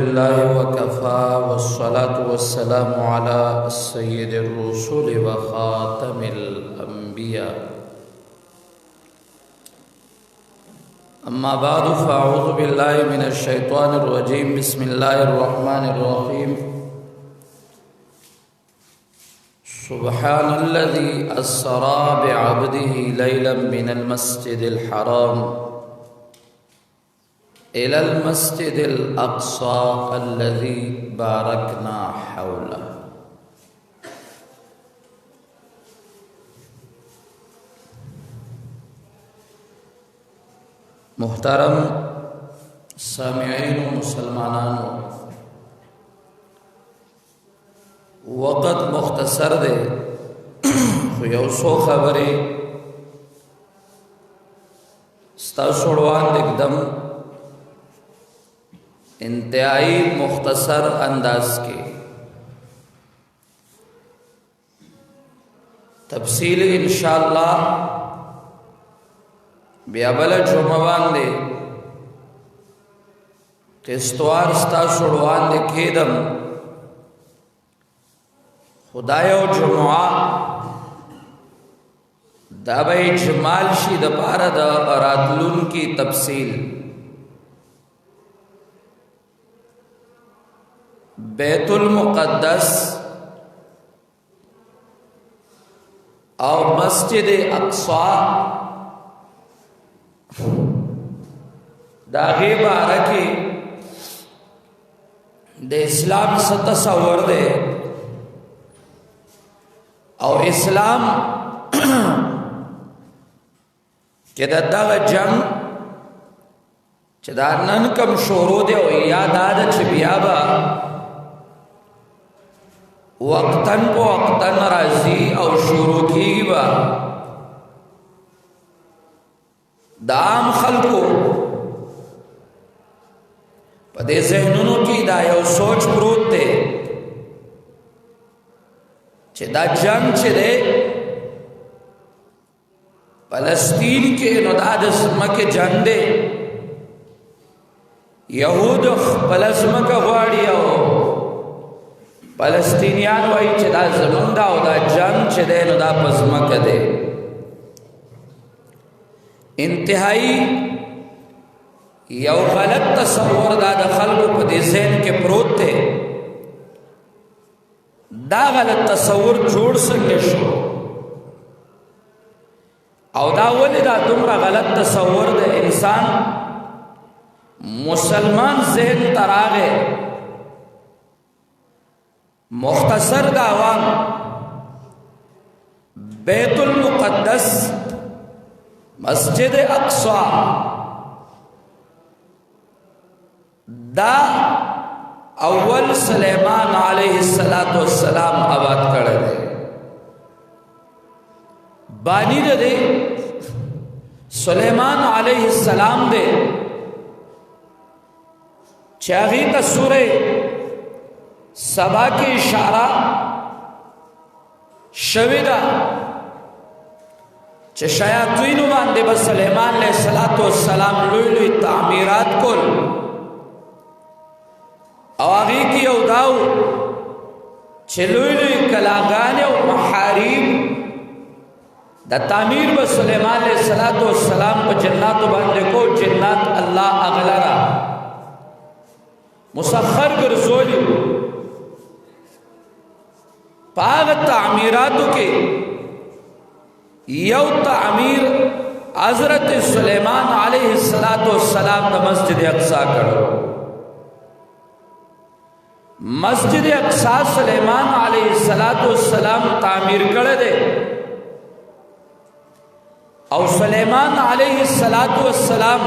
الله وكفى والصلاة والسلام على سيد الرسل وخاتم الأنبياء أما بعد فأعوذ بالله من الشيطان الرجيم بسم الله الرحمن الرحيم سبحان الذي أسرى بعبده ليلا من المسجد الحرام إلى المسجد الأقصى الذي باركنا حوله. محترم سامعین و مسلمانانو، وقت مختصر دے خو یو څو خبرې ستاسو وړاندې اقدم انتہائی مختصر انداز کے تفصیل انشاءاللہ بیابل جمعہ باندے قسطوار ستاسو وړاندې کېدم. خدای او جمعہ دا به اجمال شي د پاره د راتلون کی تفصیل. بیت المقدس اور مسجد اقصی داغی بارکی دے اسلام ستصور دے اور اسلام کہ دا جنگ چدا نن کم شورو دے او یاد آدھا چھ بیابا وقتاً کو وقتاً راضی او شروع کی با دا عام خلقو پا دے ذہنونو کی دا یو سوچ پروت دے چھ دا جنگ چھ دے فلسطین کے نداد اسمک جنگ دے یہود فلسمک غواری ہو فلسطینیان وائی چھ دا زمن دا او دا جنگ چھ دے نو دا پزمک دے. انتہائی یو غلط تصور دا دا خلق پا دی ذہن کے پروت تے دا غلط تصور جوڑ سکے شو او دا ولی دا تمرا غلط تصور دے انسان مسلمان ذہن تراغے مختصر دا عوام بیت المقدس مسجد اقصی دا اول سلیمان علیہ السلام آباد کر دے بانی دے سلیمان علیہ السلام دے چاہی کا سورہ سبا کی اشارہ شویدہ چھ شیاطینو باندے بس سلیمان علیہ السلام لوی لوی تعمیرات کل او آگی کی او داو چھ لوی لوی کلاغانے و محاریم دا تعمیر بس سلیمان علیہ السلام پا جنات باندے کو جنات اللہ اغلرہ مسخر گرزولی پاغ تعمیراتو کے یو تعمیر حضرت سلیمان علیہ السلام دا مسجد اقصی کرو. مسجد اقصی سلیمان علیہ السلام تعمیر کر دے او سلیمان علیہ السلام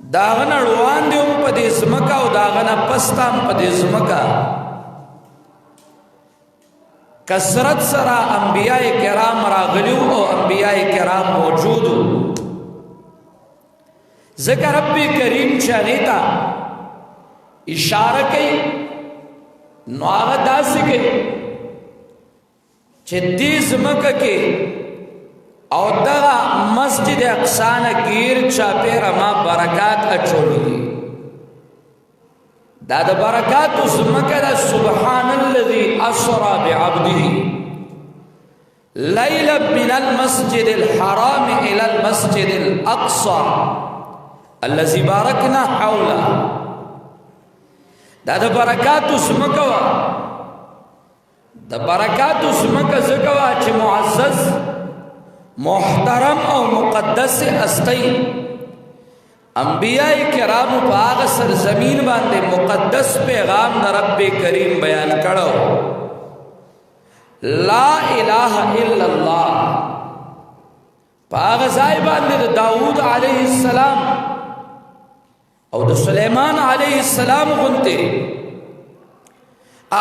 داغنا روان دیوں پا دی زمکا و داغنا پستام پا دی زمکا کسرت سرا انبیاء کرام راغلیو او انبیاء کرام موجودو. ذکر رب کریم چاہیتا اشارہ کئی نو آغا دا سکے چھ دی زمکا کے او دغا مسجد اقصی گیر چاپیر ما برکات اچولی دا د برکات زمکه دا سبحان الذي اسرى بعبده ليلا من المسجد الحرام الى المسجد الاقصى الذي باركنا حوله دا د برکات زمکه د برکات زمکه زکوا چې معزز محترم او مقدس استی انبیاء کرام په هغه سرزمین باندې مقدس پیغام د رب کریم بیان کړو لا اله الا الله په هغه ځای باندې د داوود علیه السلام او د سلیمان علیه السلام غونته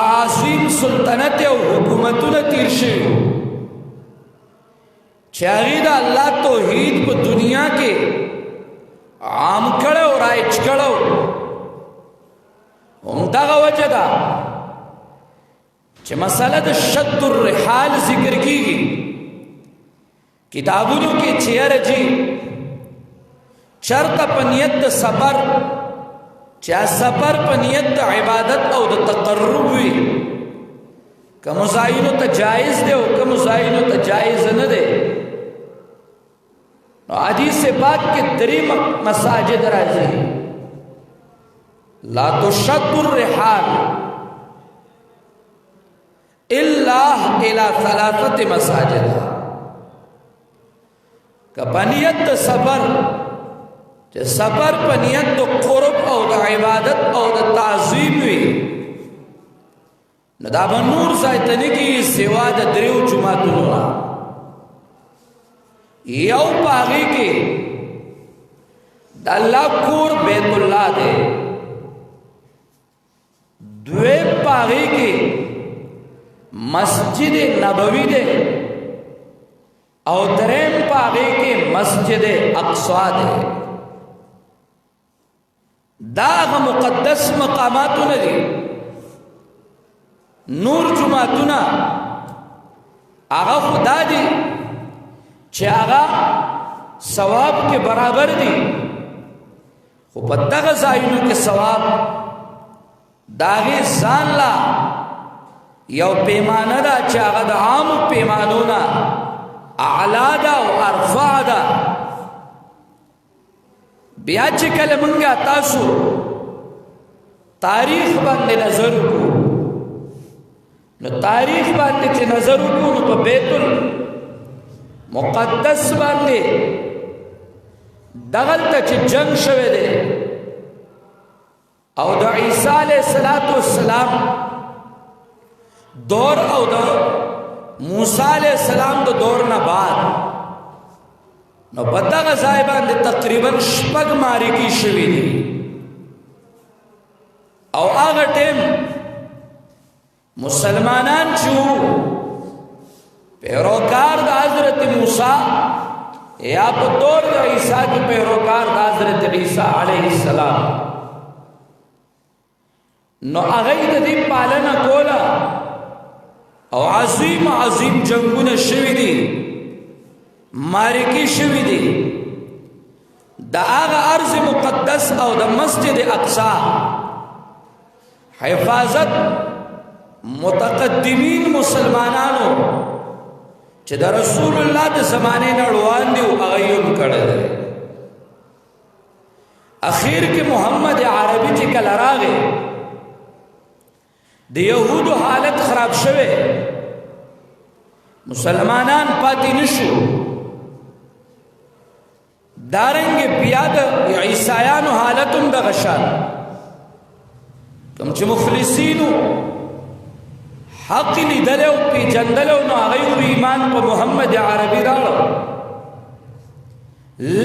عظیم سلطنت او حکومتونه تیر شوي چې هغې د الله توحید په دنیا کې عام کړو رایج کړو همدغه وجه ده چې مسله د شد الرحال ذکر کیږي کتابونو کې چیرې جی چرته په نیت د سفر چا سفر په نیت د عبادت او د تقرب وي کوم ځایونو ته جایز دی او کوم ځایونو ته جایز نه دی نو حدیث پاک کې درې مساجد راځي لا تشد الرحال الا الى ثلاثه مساجد کپنیت د سفر چې سفر په نیت د قرب او د عبادت او د تعظیم وي نو دا به نور ځای ته نه کېږي سوا د دریو جوماتونو نه یو په هغې کې د الله کور بیت الله دی دویم په هغې کې مسجد نبوي دی او دریم په هغې کې مسجد اقصی دی دا هغه مقدس مقاماتونه دي نور جماعتونه هغه خدا دي چې هغه ثواب کې برابر دي خو په دغه ځایونو کې ثواب د هغې ځان لا یو پیمانه ده چې هغه د عامو پیمانو نه اعلا ده او ارفع ده بیا چې کله مونږه تاسو تاریخ باندې نظر وکړو نو تاریخ باندې چې نظر وکړو نو په بیت المقدس باندې دغلته چې جنگ شوی دی او د عیسی علیه السلام دور او د موسی علیه السلام د دور نه بعد نو په دغه ځای باندې تقریبا 6 معرکې شوي دي او هغه ټیم مسلمانان چې پیروکار د حضرت موسی یا په دور د عیسی کې پیروکار د حضرت عیسی علیه السلام نو هغه د دې پالنه کوله او عظیم عظیم جنگونه شوي دي معرکې شوي دي د هغه ارض مقدس او د مسجد اقصی حفاظت متقدمین مسلمانانو چې د رسول الله د زمانه نه روان دي او هغه یې کړی دی اخیر کې محمد عربي چې کله راغی د یهودو حالت خراب شوه مسلمانان پاتې نشو دارنګ بیا د عیسایانو حالتون د غشان کوم چې مخلصینو حق لیدل او پیژندل نو هغه ایمان په محمد عربي راړو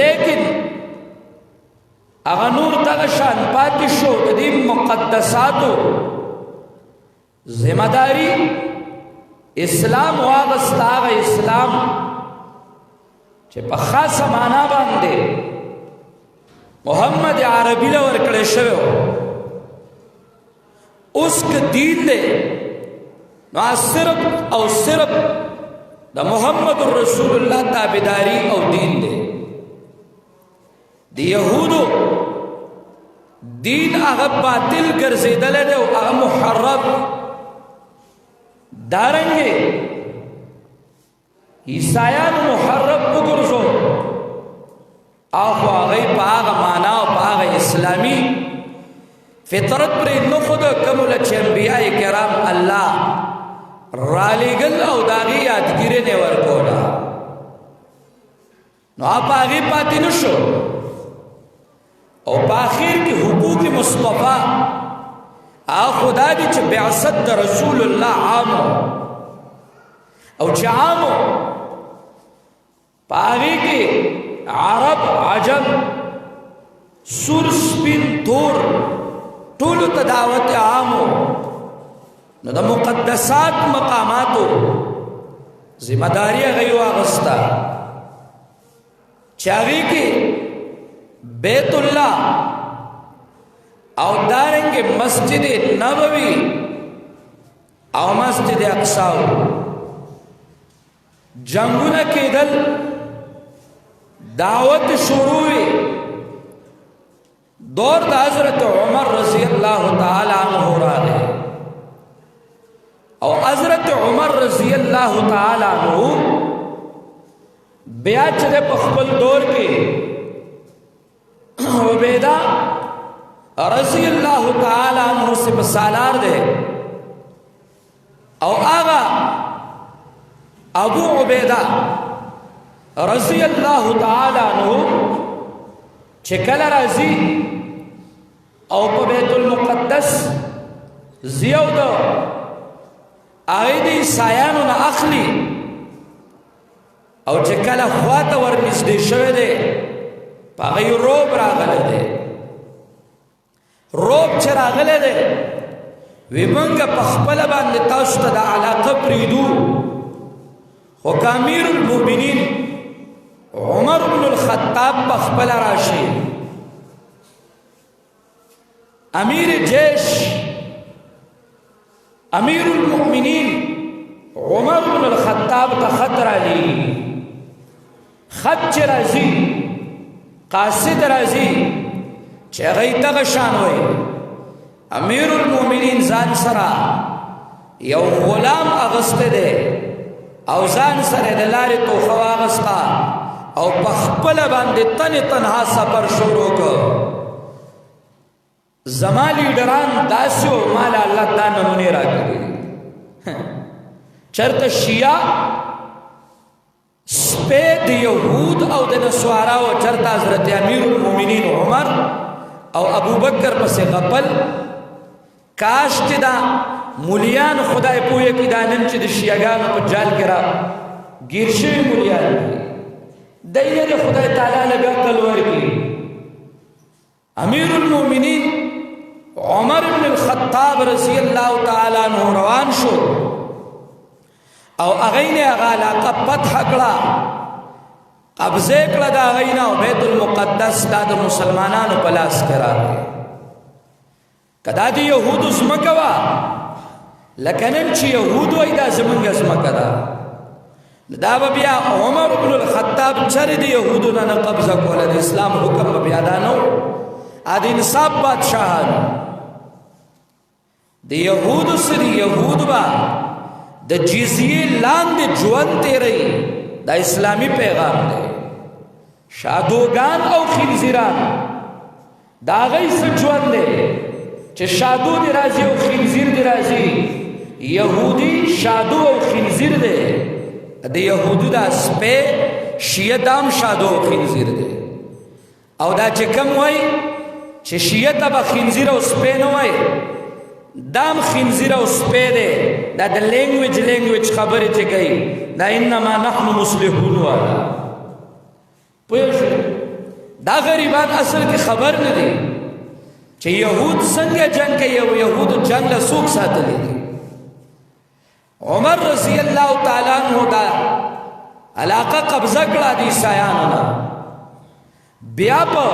لیکن هغه نور دغه شان پاتې شو د دې مقدساتو ذمہ داری اسلام واغستا هغه اسلام چې په خاصه معنا باندې محمد عربي له ورکړې شوی اوس که دین دی نو صرف او صرف د محمد رسول الله تابعداري او دین دی د يهودو دین هغه باطل ګرځېدلی دی او هغه محرف. دارنګې عیسایانو محرف وګرځو او خو هغوی په هغه معنا او په هغه اسلامي فطرت پرې نه ښوده کومو له چې انبیاء کرام الله رالیږل او د هغې یادګیري نه ورکوله، نو په هغې پاتې نه شو. او په آخر کې حقوق مصطفی هغه خو دا دي چې بعثت د رسول الله عامو، او چې عامو په هغې کې عرب عجم سور سپین تور ټولو ته دعوت عامو. نو د مقدسات مقاماتو ذمہ داری هغوی واغسته چې هغې کې بیت الله او دارنګې مسجد نبوي او مسجد اقصا جنگونه کېدل، دعوت شروع وي. دور د حضرت عمر رضی الله تعالی عنہ راغی او حضرت عمر رضی الله تعالی عنہ بیا چې په خپل دور کې عبیدہ رضی اللہ تعالی عنہ سے سالار دے او آغا ابو عبیدہ رضی اللہ تعالی عنہ چکل رازی او پا بیت المقدس زیو دو آئیدی سایانو نا اخلی او چکل خوات ورنزدی شوه دے پاگئی روب راغلے دے، روب چه راغلے دے وی منگا پخپل باندې تاسو ته دا علاقه پریدو، خو امیر المؤمنین عمر بن الخطاب پخپل راشي، امیر جیش امیر المؤمنین عمر بن الخطاب تا خط رالی، خط چه رازی قاصد رازی چې هغوی دغه شان وی امیر المؤمنین ځان سره یو غلام اغسته دی او ځان سره د لارې توښه واغسته او په خپله باندې تنې تنها سفر شروع کړ. زما لیډران داسې و ما له الله دا نمونې راکړي چېرته شیعه سپید یهود او د نسوارا و چرتا حضرت امیر المؤمنین عمر او ابو بکر پس غپل کاشت دا مولیان خدای پویا کی دانن چی دا شیعگان پا جال کرا گیر شوی مولیان دیر خدای تعالی لگا قلور کی. امیر المؤمنین عمر بن الخطاب رضی اللہ تعالی عنہ روان شو او اغین اغا علاقه فتح کړه، قبضه کړه د اغین او بیت المقدس دا د مسلمانانو په لاس کې راغی. کدا د یهودو ځمکه وه لکه نن چې یهود وایي دا زمونږ ځمکه ده، دا به بیا عمر بن الخطاب چرې د یهودو نه قبضه کوله، د اسلام حکم به بیا دا نه و، د انصاف بادشاهانو د یهودو سره یهود به د جزیه لاندې ژوند تیری، دا اسلامی پیغام دی. شادوگان او خنزیران دا هغوی څه ژوند دی چې شادو دی راځي او خنزیر دی راځي. یهودی شادو او خنزیر دی، د یهودو دا سپی شیعه دام شادو او خنزیر دی. او دا چې کم وای چې شیعه ته به خنزیر او سپی نه وای، دام خنزیر او سپی دی، دا د لینګویج خبرې چې کوي دا انما نحن مصلحون والا. پوه شو دا غریبان اصل کې خبر نه دي چې یهود څنګه جنګ کوي او یهودو جنګ له څوک ساتلی دي. عمر رضی الله تعالی عنہ دا علاقه قبضه کړه د عیسایانو نه. بیا په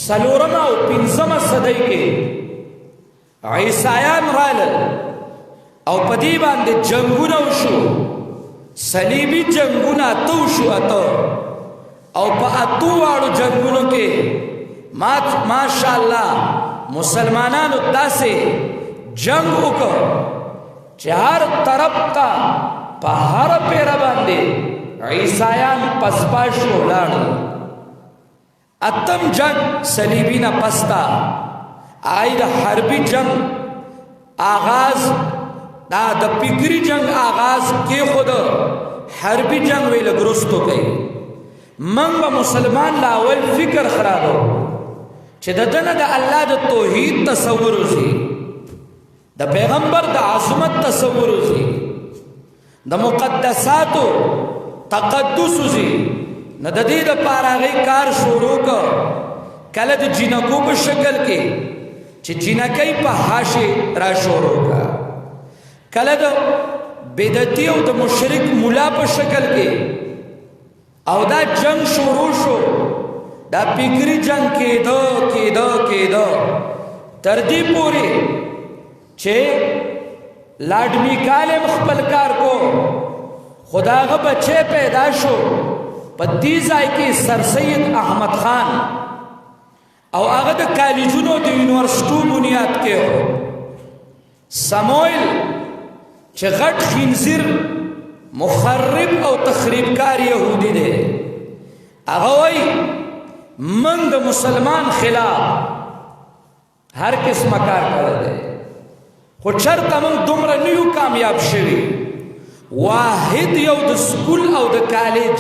څلورمه او پنځمه صدۍ کې عیسایان رالل او په دې باندې جنګونه وشو، صلیبي جنګونه اتو شو اته، او په اتو واړو جنګونو کې ماشاءالله مسلمانانو داسې جنگ وکړ چې هر طرف ته په هر پیره باندې عیسایان پسپاش ولاړ. اتم جنگ صلیبی نه پستا آی د حربي جنگ آغاز دا د فکری جنگ آغاز کې خود حربي جنگ ویل ګرستو کوي. من به مسلمان لا اول فکر خرابو چې د دنه د الله د توحید تصور وشي، د پیغمبر د عظمت تصور وشي، د مقدساتو تقدس وشي. نو د دې لپاره هغه کار شروع کړ کله د جنکو په شکل کې چې جنکۍ په حاشې را شروع کړ، کله د بدعتي او د مشرک مولا په شکل کې، او دا جنگ شروع شو. دا فکری جنگ کېده تر دې پورې چې لاډ میکالم خپل کار کو، خدا هغه بچی پیدا شو په دې ځای کې سر سید احمد خان، او هغه د کالجونو د یونیورسټو بنیاد کې و. سموئل چې غټ خنزیر مخرب او تخریبکار یهودی دی، هغه وایي من د مسلمان خلاف هر قسمه کار کړی دی، خو چرته موږ دومره نه یو کامیاب شوي. واحد یو د سکول او د کالج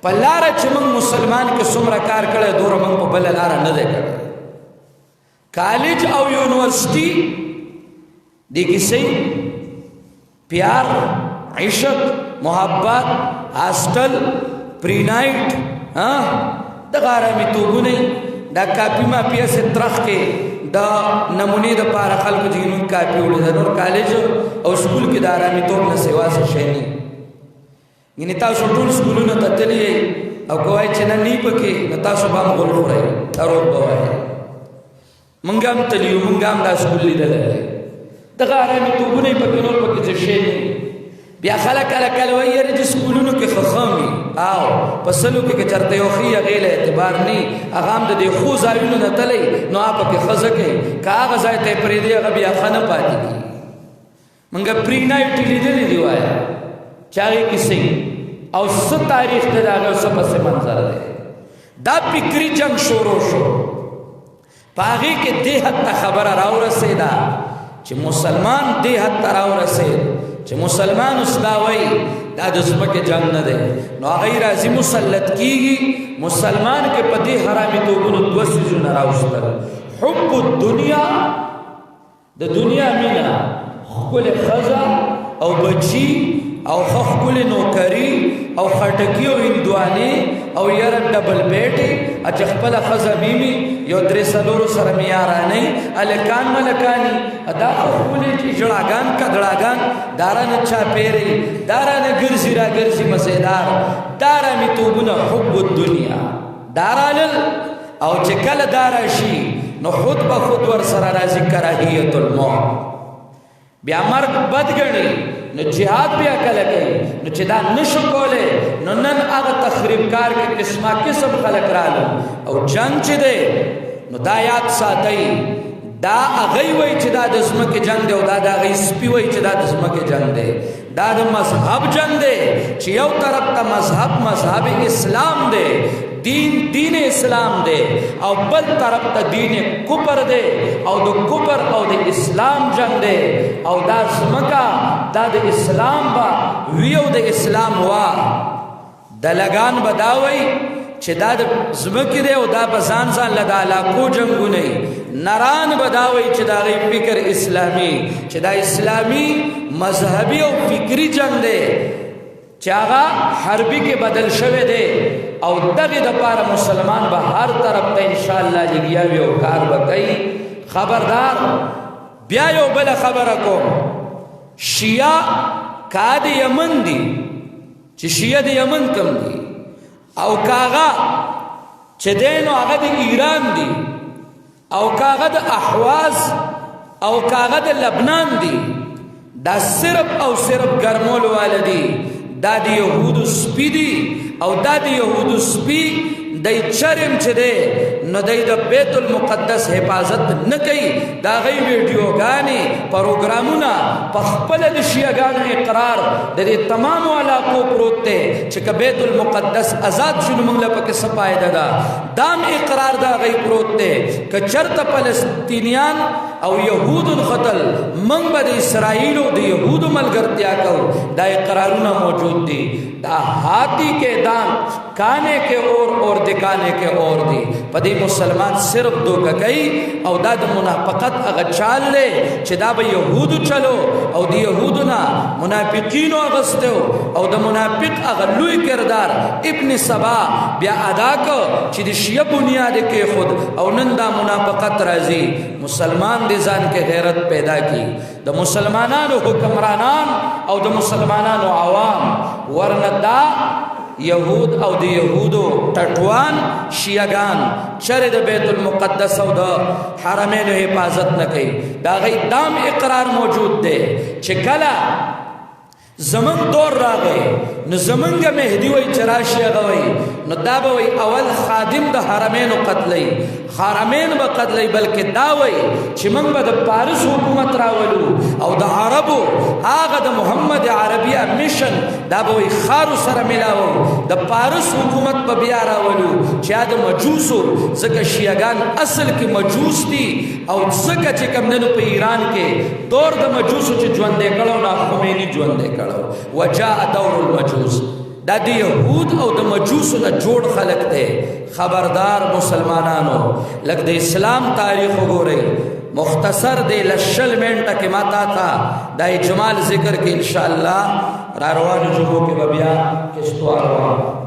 په لاره چې موږ مسلمان کې څومره کار کړی دومره موږ په بله لاره نه دی کړی. کالج او یونیورسټي دې کیسې پیار، عشق، محبت، هاسټل، پری نایټ، دغه آرامیتوبونه دا کاپي ماپیا سے ترخ کې دا نمونې د پاره خلکو جنون کاپي وړي. د نور کالج او سکول کې د آرامیتوب نه سیوا څه شی نه. یعنې تاسو ټول سکولونو ته تللی او کوای چې نه نه پکې نو تاسو به هم غول خورئ، دروغ به وایئ. مونږ هم تللي یو، مونږ هم دا سکول لیدلی دی. دغه آرامیتوبونه یې پکې نور پکې څه شی نه. بیا خلک کله کله وایي یاره چې سکولونو کې ښه وي، او په سلو کې که چېرته یو ښي هغې له اعتبار نه وي، هغه هم د دې ښو ځایونو نه تلی نو هغه پکې ښه ځه کوي، که هغه ځای ته یې پرېږدي هغه بیا ښه نه پاتې کېږي. مونږ پري نایټ لیدلي دي وایه چې هغې کیسې او څه تاریخ دی د هغې او څه پسې منظر دی. دا فکري جنګ شروع شو، په هغې کې دې حد ته خبره راورسېده چې مسلمان دې حد ته راورسېد چې مسلمان اوس دا وایي دا د ځمکې جنګ نه دی، نو هغه راځي مسلط کېږي. مسلمان کې په دې حرامیتوبونو دوه څیزونه راوستل: حب الدنیا، د دنیا مینه، ښکلې ښځه او بچي او ښه ښکلې نوکري او خټکي او هندوانې او یاره ډبل بیټې، چې خپله ښځه میمي یو درې څلورو سره مې یارانۍ، هلکان ملکاني، دا ښه ښکلې ژړاګان کډړاګان، دا رانه چاپېرې، دا رانه ګرځي را ګرځي مزېدار، دا رامیتوبونه حب الدنیا دا رالل. او چې کله دا راشي نو خود به خود ورسره راځي کراهیت الموت، بیا مرګ بد ګڼي، نو جهاد بیا کله کوي. نو چې دا نشو کولی نو نن هغه تخریبکار کې قسمه قسم خلک رالو. او جنګ چې دی نو دا یاد ساتئ، دا هغوی وایي چې دا د ځمکې جنګ دی، او دا د هغوی سپي وایي چې دا د ځمکې جنګ دی. دا د مذهب جنګ دی چې یو طرف ته مذهب اسلام دی، دین اسلام دی، او بل طرف ته دین کفر دی، او د کفر او د اسلام جنگ دی. او دا ځمکه دا د اسلام به وي او د اسلام وا. دلګان به دا وایي چې دا د ځمکې دی او دا به ځان له د علاقو جنګونه وي. نران به دا وایي چې د هغوی فکر اسلامي، چې دا اسلامي مذهبي او فکري جنگ دی چې هغه حربي کې بدل شوی دی. او دغې دپاره مسلمان به هر طرف ته انشاءالله لګیا وي او کار به کوي. خبردار بیا یو بله خبره کوم، شیعه که د یمن دي، چې شیعه د یمن کم دي، او که هغه چې دی نو هغه د ایران دي، او که هغه د احواز او که هغه د لبنان دي، دا صرف او صرف ګرمولو والا دي. دا د یهودو سپي دي، او دا د یهودو سپي دای چرم چې دی نو دای د بیت المقدس حفاظت نه کوي دا غي ویډیوګانې پروګرامونه په خپل د شیعاګانو اقرار د دې تمام علاقو پروت دی چې که بیت المقدس آزاد شنو موږ له پکې څه فایده ده دام اقرار دا غي پروت دی که چرته فلسطینیان او یهودو قتل موږ به د اسرائیل او د یهودو ملګرتیا کوو دا اقرارونه موجود دي دا ہاتھی کے دام کانے کے اور دکانے کے اور دی پدی مسلمان صرف دو گئی او دا د منافقت اغا چال لے چھ دا با یہودو چلو او دی یہودنا منافقینو اغستو او دا منافق اغا لوی کردار ابن سبا بیا ادا کو چھ دی شیع بنیاد کے خود او نندا منافقت رازی مسلمان دی زان کے غیرت پیدا کی دا مسلمانانو حکمرانان او دا مسلمانانو عوام ورندا یهود او د یهودو ټټوان شیعاګان چرې د بیت المقدس او د حرمینو حفاظت نه کوي دا غي دام اقرار موجود دی چې کله زمن دور راغی نو زمنګ مهدی وای چراشی غوي نو دا به وای اول خادم د حرمینو قتلای حرمین به قتلای بلکې دا وای چې موږ به د پاریس حکومت راولو او د عربو هغه د محمد عربیه میشن دا به وای خارو سره ملاو د پاریس حکومت په بیا راولو چې د مجوسو ځکه شیعاګان اصل کې مجوس دي او ځکه چې کوم نن په ایران کې دور د مجوسو چې ژوندې کړو نه خمینی ژوندې کړو وجاء دور المجوس دا دی یهود او د مجوسو نه جوړ خلق دی خبردار مسلمانانو لګ د اسلام تاریخ وګورئ مختصر دی لشل منټه کې ماتا تا دا اجمال ذکر کې ان شاء الله را روان جمعو کې بیا کستوار